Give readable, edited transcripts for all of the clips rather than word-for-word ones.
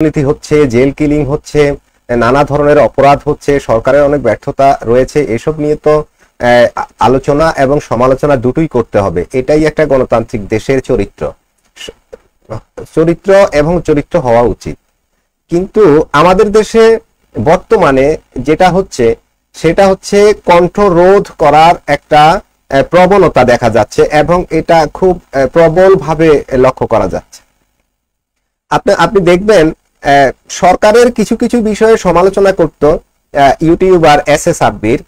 দুর্নীতি হচ্ছে, jail killing হচ্ছে, নানা ধরনের অপরাধ হচ্ছে, সরকারের অনেক ব্যর্থতা রয়েছে। এসব নিয়ে তো আলোচনা এবং সমালোচনা দুটোই করতে হবে। এটাই একটা গণতান্ত্রিক দেশের চরিত্র এবং চরিত্র হওয়া উচিত। কিন্তু আমাদের দেশে বর্তমানে যেটা হচ্ছে সেটা হচ্ছে কণ্ঠরোধ করার একটা প্রবণতা দেখা যাচ্ছে এবং এটা খুব প্রবলভাবে লক্ষ্য করা যাচ্ছে। আপনি দেখবেন সরকারের কিছু কিছু বিষয়ে সমালোচনা করত ইউটিউবার এস সাব্বির,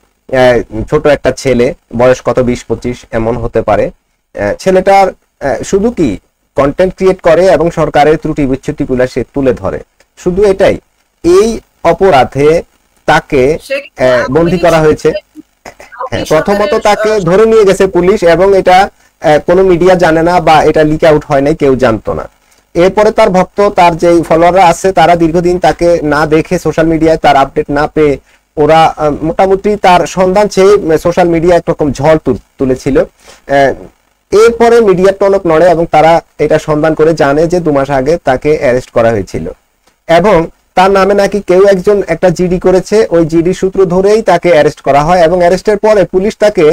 ছোট একটা ছেলে, বয়স কত 20-25 এমন হতে পারে। ছেলেটার শুধু কি কন্টেন্ট ক্রিয়েট করে এবং সরকারের ত্রুটি বিচ্যুতিগুলো সে তুলে ধরে, শুধু এটাই। এই অপরাধে তাকে বন্দী করা হয়েছে। প্রথমত তাকে ধরে নিয়ে গেছে পুলিশ এবং এটা কোনো মিডিয়া জানে না বা এটা লিক আউট হয় নাই, কেউ জানতো না। এরপরে তার ভক্ত, তার যে ফলোয়াররা আছে, তারা দীর্ঘদিন তাকে না দেখে, সোশ্যাল মিডিয়ায় তার আপডেট না পেয়ে, ওরা মোটামুটি তার সন্ধান চেয়ে সোশ্যাল মিডিয়া একরকম ঝড় তুলেছিল। এরপরে মিডিয়ার টনক নড়ে এবং তারা এটা সন্ধান করে জানে যে 2 মাস আগে তাকে অ্যারেস্ট করা হয়েছিল এবং তার নামে নাকি কেউ একজন একটা জিডি করেছে। ওই জিডি সূত্র ধরেই তাকে অ্যারেস্ট করা হয় এবং অ্যারেস্টের পরে পুলিশ তাকে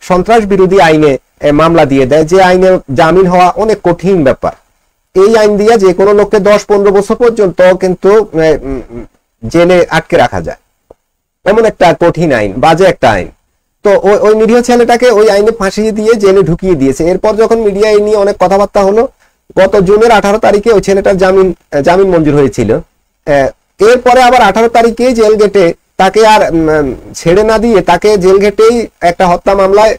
সন্ত্রাস বিরোধী আইনে মামলা দিয়ে দেয়, যে আইনে জামিন হওয়া অনেক কঠিন ব্যাপার। এই আইন দিয়ে যে কোনো লোককে 10-15 বছর পর্যন্ত কিন্তু জেলে আটকে রাখা যায়, এমন একটা কঠিন আইন, বাজে একটা আইন। তো ওই নিরীহ ছেলেটাকে ওই আইনে ফাঁসিয়ে দিয়ে জেলে ঢুকিয়ে দিয়েছে। এরপর যখন মিডিয়া এই নিয়ে অনেক কথাবার্তা হলো, গত জুনের 18 তারিখে ওই ছেলেটার জামিন মঞ্জুর হয়েছিল। এরপরে আবার 18 তারিখে জেল গেটে তাকে আর ছেড়ে না দিয়ে তাকে জেল গেটেই একটা হত্যা মামলায়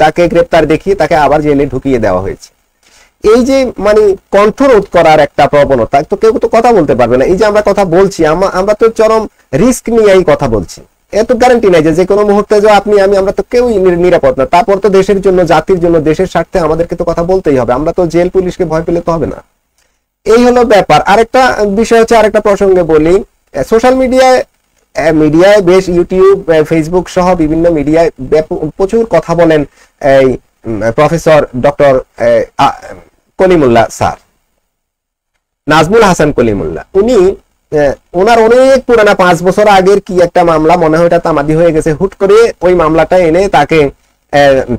তাকে গ্রেপ্তার দেখিয়ে তাকে আবার জেলে ঢুকিয়ে দেওয়া হয়েছে। এই যে মানে কণ্ঠরোধ করার একটা প্রবণতা, তো কেউ তো কথা বলতে পারবে না। এই যে আমরা কথা বলছি, আমরা তো চরম রিস্ক নিয়েই কথা বলছি। এত গ্যারান্টি নাই যে কোনো মুহূর্তে যে আপনি আমি আমরা তো কেউ নিরাপদ না। তারপর তো দেশের জন্য, জাতির জন্য, দেশের স্বার্থে আমাদেরকে তো কথা বলতেই হবে। আমরা তো জেল পুলিশকে ভয় পেলে তো হবে না। এই হলো ব্যাপার। আরেকটা বিষয় হচ্ছে, আরেকটা প্রসঙ্গে বলি, সোশ্যাল মিডিয়ায় বেশ ইউটিউব, ফেসবুক সহ বিভিন্ন মিডিয়ায় প্রচুর কথা বলেন এই professor doctor Kalimullah sir, Nazmul Hasan Kalimullah. ওনার অনেক পুরানা 5 বছর আগের কি একটা মামলা, মনে হয় এটা তামাদি হয়ে গেছে, হুট করে ওই মামলাটা এনে তাকে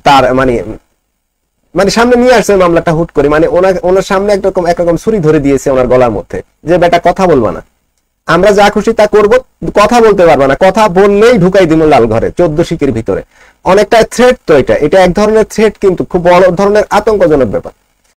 তার মানে সামনে নিয়ে আসছে মামলাটা হুট করে। মানে ওনার সামনে একরকম ছুরি ধরে দিয়েছে ওনার গলার মধ্যে, যে বেটা কথা বলবা না, আমরা যা খুশি তা করবো, কথা বলতে পারবা না, কথা বললেই ঢুকাই দিব লাল ঘরে 14 শিকের ভিতরে। অনেকটা থ্রেট তো, এটা এক ধরনের থ্রেট, কিন্তু খুব বড় ধরনের আতঙ্কজনক ব্যাপার।